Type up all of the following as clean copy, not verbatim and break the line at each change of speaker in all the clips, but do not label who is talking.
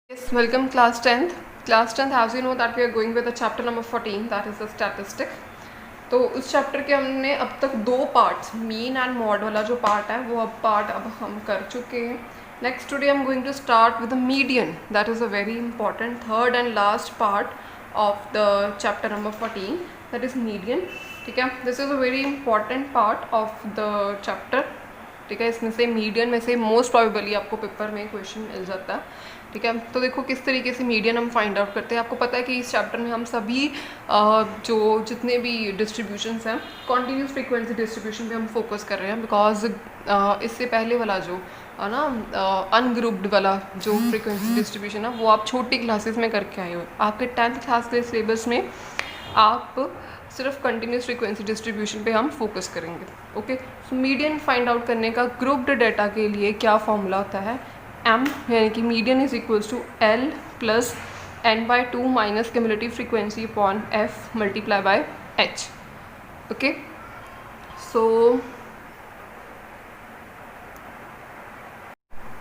Yes, welcome class 10th. Class 10th, as you know that we are going with the chapter number 14, that is the statistic. तो उस chapter के हमने अब तक दो parts, mean and mod वाला जो पार्ट है वो पार्ट अब हम कर चुके हैं. Next today I am going to start with the median. That is a very important third and last part of the chapter number 14, that is median. ठीक है, this is a very important part of the chapter. ठीक है, इसमें से median में से most probably आपको paper में क्वेश्चन मिल जाता है. ठीक है, तो देखो किस तरीके से मीडियन हम फाइंड आउट करते हैं. आपको पता है कि इस चैप्टर में हम सभी जो जितने भी डिस्ट्रीब्यूशंस हैं कॉन्टीन्यूस फ्रीक्वेंसी डिस्ट्रीब्यूशन पे हम फोकस कर रहे हैं. बिकॉज इससे पहले वाला जो है ना अनग्रुप्ड वाला जो फ्रीक्वेंसी डिस्ट्रीब्यूशन है वो आप छोटी क्लासेस में करके आए हो. आपके 10th क्लास के सिलेबस में आप सिर्फ कंटिन्यूस फ्रीक्वेंसी डिस्ट्रीब्यूशन पे हम फोकस करेंगे. Okay, so median find out करने का ग्रुप्ड डाटा के लिए क्या फॉर्मूला होता है, m यानी कि median is equals to l plus n/2 minus cumulative frequency upon f multiply by h. Okay, so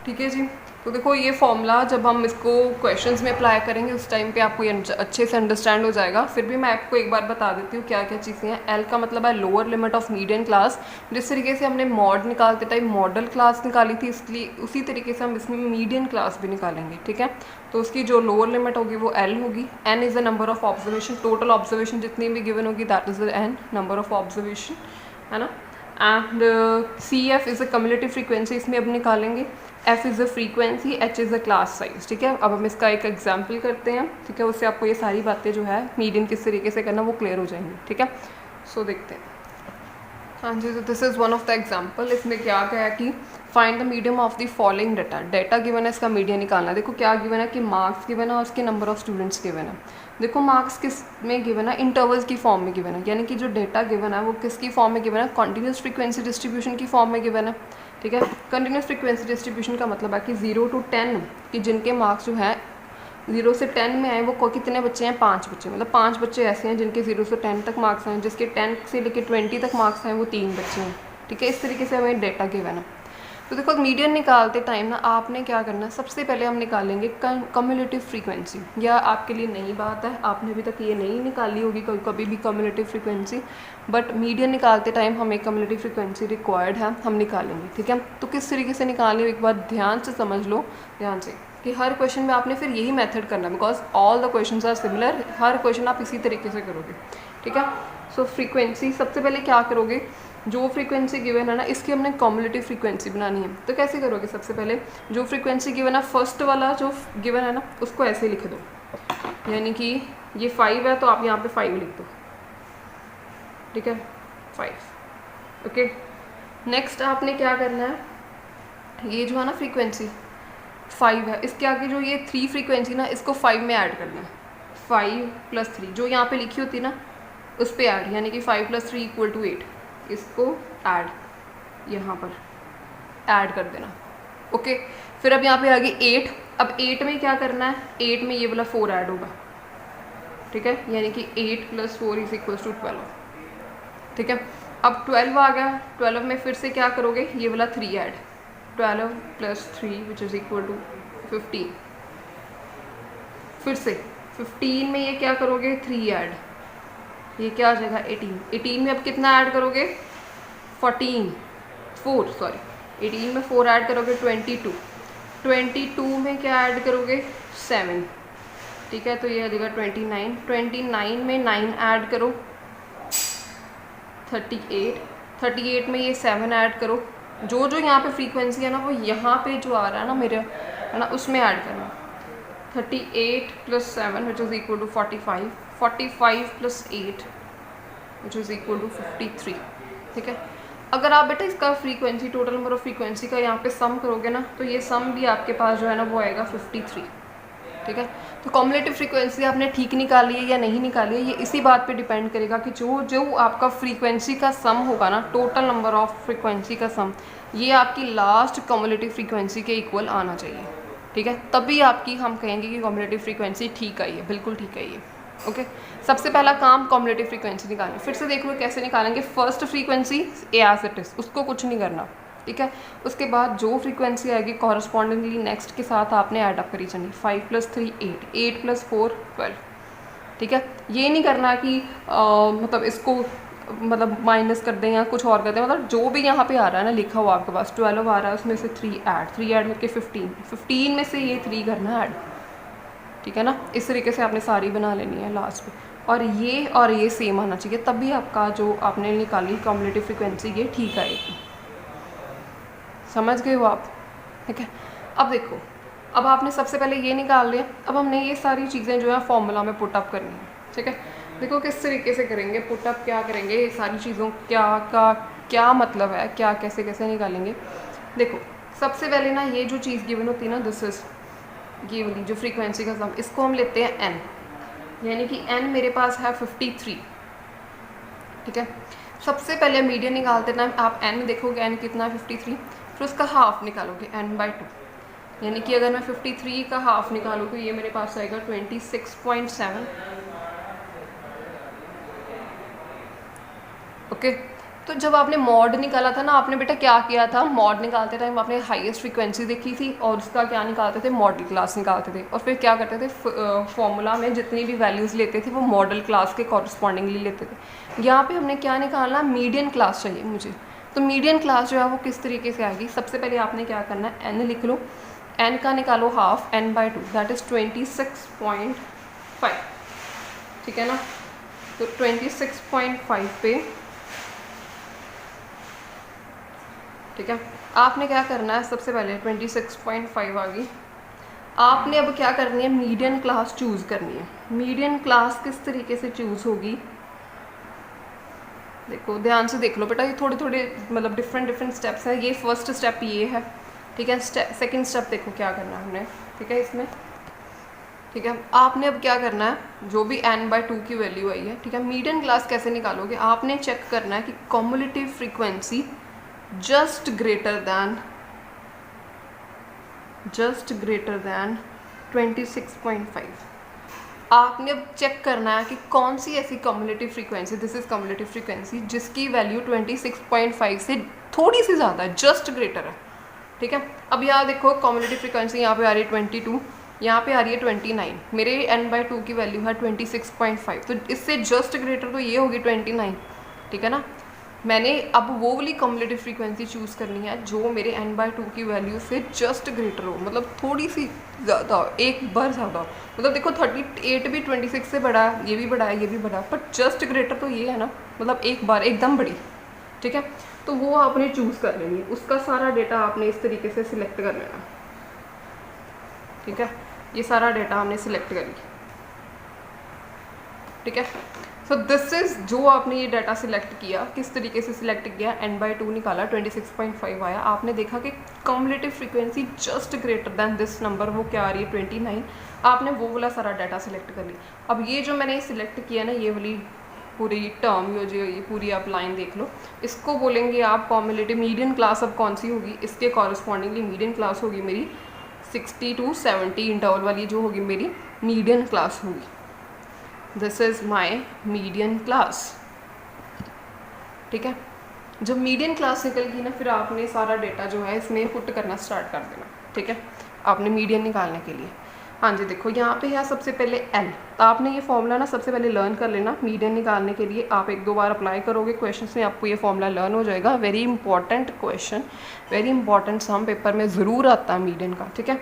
ठीक है जी. तो देखो ये फॉर्मूला जब हम इसको क्वेश्चंस में अप्लाई करेंगे उस टाइम पे आपको ये अच्छे से अंडरस्टैंड हो जाएगा. फिर भी मैं आपको एक बार बता देती हूँ क्या क्या चीज़ें हैं. एल का मतलब है lower limit of median class. जिस तरीके से हमने मॉड निकालते टाइम मॉडल क्लास निकाली थी, इसलिए उसी तरीके से हम इसमें मीडियन क्लास भी निकालेंगे. ठीक है, तो उसकी जो लोअर लिमिट होगी वो एल होगी. N is the number of observation, total observation जितनी भी गिवन होगी that is the N number of observation, है ना. And C F is a cumulative frequency, इसमें अब निकालेंगे. F is a frequency, H is a class size. ठीक है, अब हम इसका एक एग्जाम्पल करते हैं. ठीक है, उससे आपको ये सारी बातें जो है मीडियन किस तरीके से करना वो क्लियर हो जाएंगी. ठीक है, सो देखते हैं. हाँ जी, तो this is one of the example. इसमें क्या क्या है कि find the medium of the following data. Data given है, इसका मीडियन निकालना है. देखो क्या गिवन है कि मार्क्स गिवन है और उसके नंबर ऑफ स्टूडेंट्स गिवन है. देखो मार्क्स किस में गिवन है, इंटरवल्स की फॉर्म में गिवन है. यानी कि जो डाटा गिवन है वो किसकी फॉर्म में गिवन है, कॉन्टीन्यूस फ्रीक्वेंसी डिस्ट्रीब्यूशन की फॉर्म में गिवन है. ठीक है, कंटिन्यूस फ्रीक्वेंसी डिस्ट्रीब्यूशन का मतलब है कि 0 to 10 कि जिनके मार्क्स जो हैं 0 से 10 में आए वो कितने बच्चे हैं, 5 बच्चे. मतलब 5 बच्चे ऐसे हैं जिनके 0 से 10 तक मार्क्स आए. जिसके 10 से लेकर 20 तक मार्क्स आए वो 3 बच्चे हैं. ठीक है, इस तरीके से हमें डाटा गिवन है. तो देखो मीडियन निकालते टाइम ना आपने क्या करना है, सबसे पहले हम निकालेंगे कम्युलेटिव फ्रीक्वेंसी. यह आपके लिए नई बात है, आपने अभी तक ये नहीं निकाली होगी कभी भी कम्युलेटिव फ्रीक्वेंसी. बट मीडियन निकालते टाइम हमें कम्युलेटिव फ्रीक्वेंसी रिक्वायर्ड है, हम निकालेंगे. ठीक है, तो किस तरीके से निकालें एक बार ध्यान से समझ लो, ध्यान से, कि हर क्वेश्चन में आपने फिर यही मेथड करना है. Because all the questions are similar, हर क्वेश्चन आप इसी तरीके से करोगे. ठीक है, सो फ्रीक्वेंसी सबसे पहले क्या करोगे, जो फ्रीक्वेंसी गिवन है ना इसकी हमने कम्युलेटिव फ्रीक्वेंसी बनानी है. तो कैसे करोगे, सबसे पहले जो फ्रीक्वेंसी गिवन है फर्स्ट वाला जो गिवन है ना उसको ऐसे लिख दो. यानी कि ये 5 है तो आप यहाँ पे 5 लिख दो. ठीक है, 5. ओके, नेक्स्ट आपने क्या करना है, ये जो है ना फ्रीक्वेंसी 5 है, इसके आगे जो ये 3 फ्रीक्वेंसी ना इसको 5 में ऐड करना है. 5 + 3 जो यहाँ पे लिखी होती ना उस पर ऐड, यानी कि 5 + 3 = 8. इसको ऐड यहाँ पर ऐड कर देना. ओके, फिर अब यहाँ पे आ गई 8. अब 8 में क्या करना है, 8 में ये वाला 4 ऐड होगा. ठीक है, यानी कि 8 + 4 = 12. ठीक है, अब 12 आ गया. 12 में फिर से क्या करोगे, ये वाला 3 ऐड. 12 + 3 = 15. फिर से 15 में ये क्या करोगे, 3 ऐड. ये क्या आ जाएगा, 18. 18 में अब कितना ऐड करोगे, 18 में 4 ऐड करोगे 22. 22 में क्या ऐड करोगे, 7. ठीक है, तो ये आ जाएगा 29. 29 में 9 ऐड करो, 38. 38 में ये 7 ऐड करो. जो जो यहाँ पे फ्रीक्वेंसी है ना वो यहाँ पे जो आ रहा है ना मेरे, है ना, उसमें ऐड करना. 38 + 7 = 45. 45 + 8 = 53. ठीक है, अगर आप बेटा इसका frequency total number of frequency का यहाँ पे सम करोगे ना तो ये सम भी आपके पास जो है ना वो आएगा 53. ठीक है, तो कॉम्युलेटिव फ्रीक्वेंसी आपने ठीक निकाली है या नहीं निकाली है ये इसी बात पे डिपेंड करेगा कि जो जो आपका फ्रीक्वेंसी का सम होगा ना, टोटल नंबर ऑफ फ्रीक्वेंसी का सम, ये आपकी लास्ट कॉम्युलेटिव फ्रीक्वेंसी के इक्वल आना चाहिए. ठीक है, तभी आपकी हम कहेंगे कि कॉम्युलेटिव फ्रीक्वेंसी ठीक आई है, बिल्कुल ठीक आई है. ओके, सबसे पहला काम कॉम्युलेटिव फ्रीक्वेंसी निकालना. फिर से देख लो कैसे निकालेंगे. First frequency as it is, उसको कुछ नहीं करना. ठीक है। उसके बाद जो फ्रीक्वेंसी आएगी कॉरस्पॉन्डिंगली नेक्स्ट के साथ आपने ऐड अप करी जानी, 5 + 3 8, 8 + 4 12, ठीक है। ये नहीं करना कि मतलब इसको मतलब माइनस कर दें या कुछ और कर दें, मतलब जो भी यहाँ पे आ रहा है ना लिखा हुआ आपके पास 12 आ रहा है उसमें से 3 ऐड करके 15 में से ये 3 करना ऐड, ठीक है ना। इस तरीके से आपने सारी बना लेनी है लास्ट में, और ये सेम आना चाहिए, तभी आपका जो आपने निकाली कम्युलेटिव फ्रिक्वेंसी ये ठीक आएगी। समझ गए हो आप, ठीक है। अब देखो, अब आपने सबसे पहले ये निकाल लिया, अब हमने ये सारी चीज़ें जो है फॉर्मूला में पुटअप करनी है, ठीक है। देखो किस तरीके से करेंगे पुटअप, क्या करेंगे, ये सारी चीज़ों क्या मतलब है, क्या कैसे कैसे निकालेंगे। देखो सबसे पहले ना ये जो चीज़ गिवन होती है ना, दिस इज ये वाली जो फ्रीक्वेंसी का सम, इसको हम लेते हैं n, यानी कि n मेरे पास है 53, ठीक है। सबसे पहले मीडियन निकालते टाइम आप n देखोगे n कितना है 53, फिर उसका हाफ निकालोगे n/2, यानी कि अगर मैं 53 का हाफ निकालूँ तो ये मेरे पास आएगा 26.7, ओके। तो जब आपने मॉड निकाला था ना, आपने बेटा क्या किया था, मॉड निकालते टाइम आपने हाईएस्ट फ्रीक्वेंसी देखी थी और उसका क्या निकालते थे, मॉडल क्लास निकालते थे, और फिर क्या करते थे फॉर्मूला में जितनी भी वैल्यूज़ लेते थे वो मॉडल क्लास के कॉरस्पॉन्डिंगली लेते थे। यहाँ पे हमने क्या निकालना, मीडियन क्लास चाहिए मुझे, तो मीडियन क्लास जो है वो किस तरीके से आएगी। सबसे पहले आपने क्या करना है, n लिख लो, n का निकालो हाफ, n/2 दैट इज़ 26.5, ठीक है ना। तो 26.5 पे, ठीक है, आपने क्या करना है, सबसे पहले 26.5 आ गई, आपने अब क्या करनी है, मीडियन क्लास चूज़ करनी है। मीडियन क्लास किस तरीके से चूज़ होगी, देखो ध्यान से देख लो बेटा, ये थोड़े थोड़े मतलब डिफरेंट स्टेप्स हैं। ये फर्स्ट स्टेप ये है, ठीक है। सेकंड स्टेप देखो क्या करना है हमने, ठीक है, इसमें, ठीक है। आपने अब क्या करना है, जो भी n/2 की वैल्यू आई है, ठीक है, मीडियन क्लास कैसे निकालोगे, आपने चेक करना है कि cumulative frequency just greater than 26.5। आपने अब चेक करना है कि कौन सी ऐसी cumulative frequency, this is cumulative frequency, जिसकी वैल्यू 26.5 से थोड़ी सी ज़्यादा है, जस्ट ग्रेटर है, ठीक है। अब यहाँ देखो कम्युलेटिव फ्रीक्वेंसी यहाँ पे आ रही है 22, यहाँ पे आ रही है 29, मेरे n/2 की वैल्यू है 26.5, तो इससे जस्ट ग्रेटर तो ये होगी 29, ठीक है ना। मैंने अब वो वाली कम्युलेटिव फ्रीक्वेंसी चूज़ करनी है जो मेरे n/2 की वैल्यू से जस्ट ग्रेटर हो, मतलब थोड़ी सी ज़्यादा हो, एक बार ज़्यादा हो। मतलब देखो 38 भी 26 से बड़ा है, ये भी बड़ा है, ये भी बड़ा है, पर जस्ट ग्रेटर तो ये है ना, मतलब एक बार एकदम बड़ी, ठीक है। तो वो आपने चूज़ कर लेनी है, उसका सारा डेटा आपने इस तरीके से सिलेक्ट कर लेना, ठीक है। ये सारा डेटा हमने सिलेक्ट कर लिया, ठीक है। सो दिस इज़ जो आपने ये डाटा सिलेक्ट किया, किस तरीके से सिलेक्ट किया, n/2 निकाला, 26.5 आया, आपने देखा कि cumulative frequency just greater than this number, वो क्या आ रही है 29, आपने वो वाला सारा डाटा सिलेक्ट कर लिया। अब ये जो मैंने सिलेक्ट किया ना, ये वाली पूरी टर्म, ये पूरी आप लाइन देख लो, इसको बोलेंगे आप कम्युलेटिव मीडियन क्लास। अब कौन सी होगी, इसके कॉरस्पॉन्डिंगली मीडियन क्लास होगी मेरी 60 to 70 इंटरवल वाली जो होगी मेरी मीडियन क्लास होगी। This is my median class, ठीक है। जब मीडियन क्लास निकलेगी ना, फिर आपने सारा डेटा जो है इसमें पुट करना स्टार्ट कर देना, ठीक है, आपने मीडियन निकालने के लिए। हाँ जी, देखो यहाँ पे है सबसे पहले L, तो आपने ये फॉर्मूला ना सबसे पहले लर्न कर लेना। मीडियन निकालने के लिए आप 1-2 बार अप्लाई करोगे क्वेश्चंस में, आपको ये फॉर्मूला लर्न हो जाएगा। Very important question, very important some paper में ज़रूर आता है मीडियन का, ठीक है।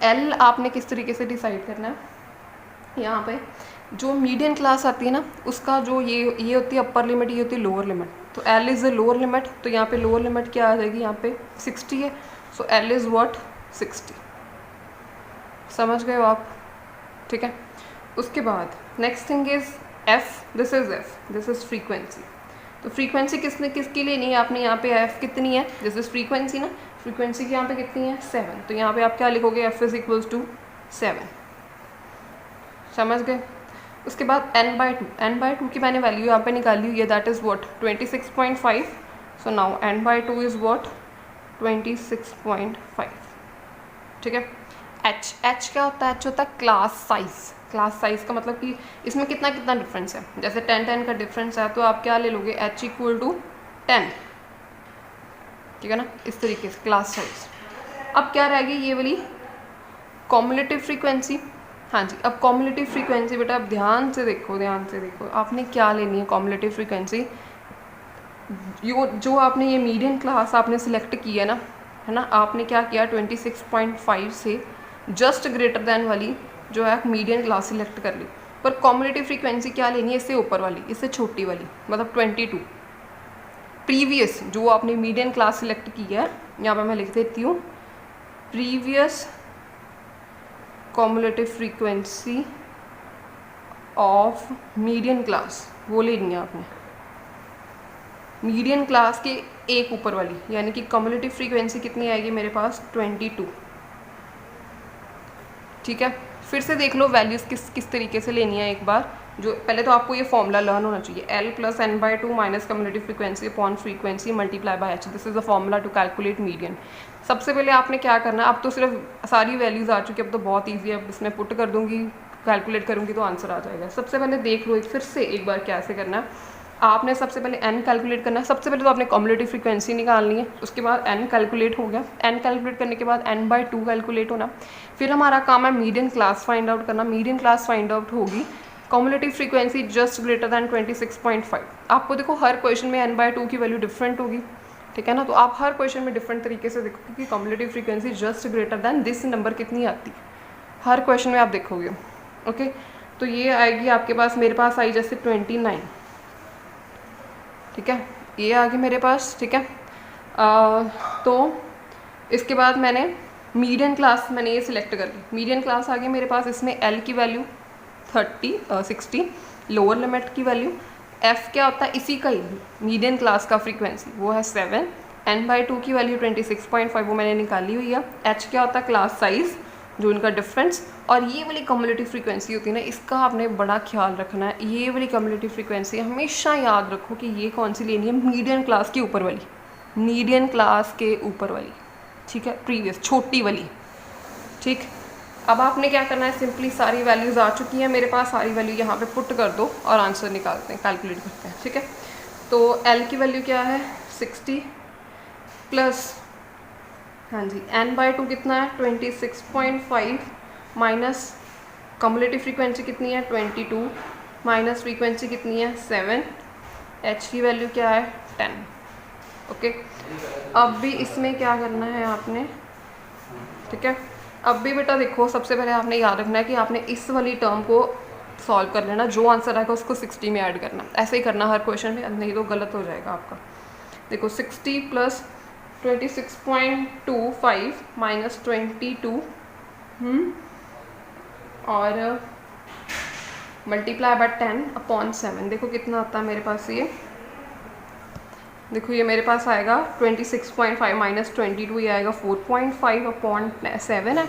L आपने किस तरीके से डिसाइड करना है, यहाँ पे जो मीडियन क्लास आती है ना, उसका जो ये होती है अपर लिमिट, ये होती है लोअर लिमिट। तो L is the lower limit, तो यहाँ पे लोअर लिमिट क्या आ जाएगी, यहाँ पे 60 है, सो L इज़ व्हाट 60। समझ गए हो आप, ठीक है। उसके बाद next thing is F, this is frequency. तो फ्रीक्वेंसी किसके लिए नहीं है, आपने यहाँ पे F कितनी है, दिस इज़ फ्रीक्वेंसी ना, फ्रीक्वेंसी की यहाँ पे कितनी है 7, तो यहाँ पे आप क्या लिखोगे, F इज़ इक्वल्स टू 7। समझ गए। उसके बाद n/2 की मैंने वैल्यू यहाँ पे निकाली हुई है, that is what 26.5, so now n/2 is what 26.5, ठीक है। H क्या होता है, H होता है क्लास साइज़ का मतलब कि इसमें कितना डिफरेंस है, जैसे 10 का डिफरेंस है, तो आप क्या ले लोगे, H = 10, ठीक है ना, इस तरीके से क्लास साइज। अब क्या रहेगी ये वाली कॉम्युलेटिव फ्रीक्वेंसी। हाँ जी, अब कॉम्युलेटिव फ्रीक्वेंसी बेटा आप ध्यान से देखो, ध्यान से देखो आपने क्या लेनी है कॉम्युलेटिव फ्रीक्वेंसी। जो आपने ये मीडियन क्लास आपने सिलेक्ट की है ना, आपने क्या किया 26.5 से जस्ट ग्रेटर दैन वाली जो है मीडियन क्लास सिलेक्ट कर ली, पर कॉम्युलेटिव फ्रीक्वेंसी क्या लेनी है, इससे ऊपर वाली, इससे छोटी वाली, मतलब 22 प्रीवियस जो आपने मीडियन क्लास सिलेक्ट की है, यहाँ पर मैं लिख देती हूँ previous cumulative frequency of median class, वो लेनी है आपने मीडियन क्लास के एक ऊपर वाली, यानी कि कॉम्युलेटिव फ्रीक्वेंसी कितनी आएगी मेरे पास 22। ठीक है, फिर से देख लो वैल्यूज़ किस तरीके से लेनी है एक बार। जो पहले तो आपको ये फॉर्मूला लर्न होना चाहिए, L + n/2 minus cumulative frequency upon frequency multiply by h, this is the formula to calculate median. सबसे पहले आपने क्या करना है, अब तो सिर्फ सारी वैल्यूज़ आ चुकी है, अब तो बहुत ईजी है, अब इसमें पुट कर दूंगी, कैलकुलेट करूँगी तो आंसर आ जाएगा। सबसे पहले देख लो फिर से एक बार कैसे करना है। आपने सबसे पहले n कैलकुलेट करना है, सबसे पहले तो आपने कॉम्युलेटिव फ्रीक्वेंसी निकालनी है, उसके बाद n कैलकुलेट हो गया, n कैलकुलेट करने के बाद n/2 कैलकुलेट होना, फिर हमारा काम है मीडियन क्लास फाइंड आउट करना। मीडियन क्लास फाइंड आउट होगी cumulative frequency just greater than 26.5। आपको देखो हर क्वेश्चन में n/2 की वैल्यू डिफरेंट होगी, ठीक है ना, तो आप हर क्वेश्चन में डिफरेंट तरीके से देखो कि cumulative frequency just greater than this number कितनी आती है, हर क्वेश्चन में आप देखोगे। ओके, तो ये आएगी आपके पास, मेरे पास आई जैसे 29, ठीक है, ये आ गई मेरे पास, ठीक है। तो इसके बाद मैंने मीडियन क्लास मैंने ये सिलेक्ट कर ली, मीडियन क्लास आ गई मेरे पास, इसमें L की वैल्यू 60 लोअर लिमिट की वैल्यू, F क्या होता है इसी का ही मीडियन क्लास का फ्रीक्वेंसी वो है 7, n/2 की वैल्यू 26.5 वो मैंने निकाली हुई है, H क्या होता है क्लास साइज जो इनका डिफरेंस, और ये वाली कम्युलेटिव फ्रीक्वेंसी होती है ना, इसका आपने बड़ा ख्याल रखना है। ये वाली कम्युलेटिव फ्रीक्वेंसी हमेशा याद रखो कि ये कौन सी लेनी है, मीडियन क्लास के ऊपर वाली, मीडियन क्लास के ऊपर वाली, ठीक है, प्रीवियस छोटी वाली। ठीक, अब आपने क्या करना है, सिंपली सारी वैल्यूज़ आ चुकी हैं मेरे पास, सारी वैल्यू यहाँ पे पुट कर दो और आंसर निकालते हैं, कैलकुलेट करते हैं। ठीक है, तो L की वैल्यू क्या है 60 प्लस, हाँ जी, n/2 कितना है 26.5 माइनस कम्युलेटिव फ्रीक्वेंसी कितनी है 22 माइनस फ्रीक्वेंसी कितनी है 7, h की वैल्यू क्या है 10। ओके, अब भी इसमें क्या करना है आपने, ठीक है, अब भी बेटा देखो सबसे पहले आपने याद रखना है कि आपने इस वाली टर्म को सॉल्व कर लेना, जो आंसर आएगा उसको 60 में ऐड करना, ऐसे ही करना हर क्वेश्चन में, नहीं तो गलत हो जाएगा आपका। देखो 60 प्लस 26.25 माइनस 22 और मल्टीप्लाई बाय 10 अपॉन 7, देखो कितना आता है मेरे पास, ये देखो ये मेरे पास आएगा 26.5 माइनस 22, ये आएगा 4.5 अपॉन 7 है,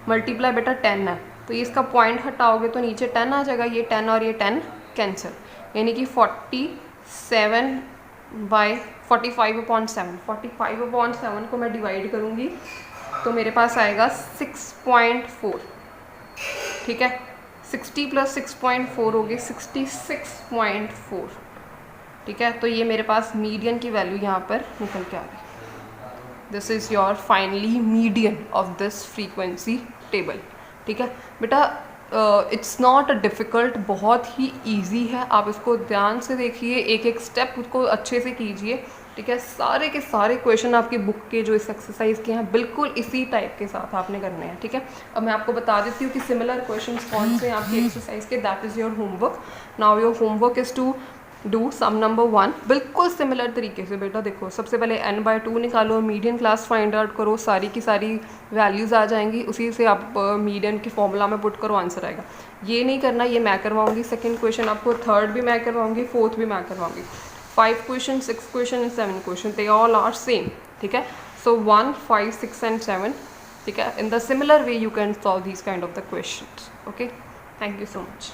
मल्टीप्लाई बेटा 10 है, तो ये इसका पॉइंट हटाओगे तो नीचे 10 आ जाएगा, ये 10 और ये 10 कैंसिल, यानी कि 45/7 को मैं डिवाइड करूँगी तो मेरे पास आएगा 6.4, ठीक है, 60 प्लस 6.4 होगी 66.4, ठीक है, तो ये मेरे पास मीडियन की वैल्यू यहाँ पर निकल के आ गई। This is your finally median of this frequency table. ठीक है बेटा, इट्स नॉट डिफ़िकल्ट, बहुत ही इजी है, आप इसको ध्यान से देखिए, एक एक स्टेप उसको अच्छे से कीजिए। ठीक है, सारे के सारे क्वेश्चन आपकी बुक के जो इस एक्सरसाइज के हैं बिल्कुल इसी टाइप के साथ आपने करने हैं। ठीक है, अब मैं आपको बता देती हूँ कि सिमिलर क्वेश्चन कौन से हैं आपकी एक्सरसाइज के। That is your homework. Now your homework is to do some number 1 बिल्कुल सिमिलर तरीके से। बेटा देखो, सबसे पहले n/2 निकालो, मीडियन क्लास फाइंड आउट करो, सारी की सारी वैल्यूज़ आ जाएंगी, उसी से आप मीडियन के फॉर्मूला में पुट करो, आंसर आएगा। ये नहीं करना, ये मैं करवाऊंगी। सेकंड क्वेश्चन आपको, थर्ड भी मैं करवाऊंगी, फोर्थ भी मैं करवाऊंगी। 5 question, 6 question and 7 question, they all are same. ठीक है, सो 1, 5, 6 एंड 7, ठीक है, in the similar way you can solve these kind of the question. Okay, thank you so much.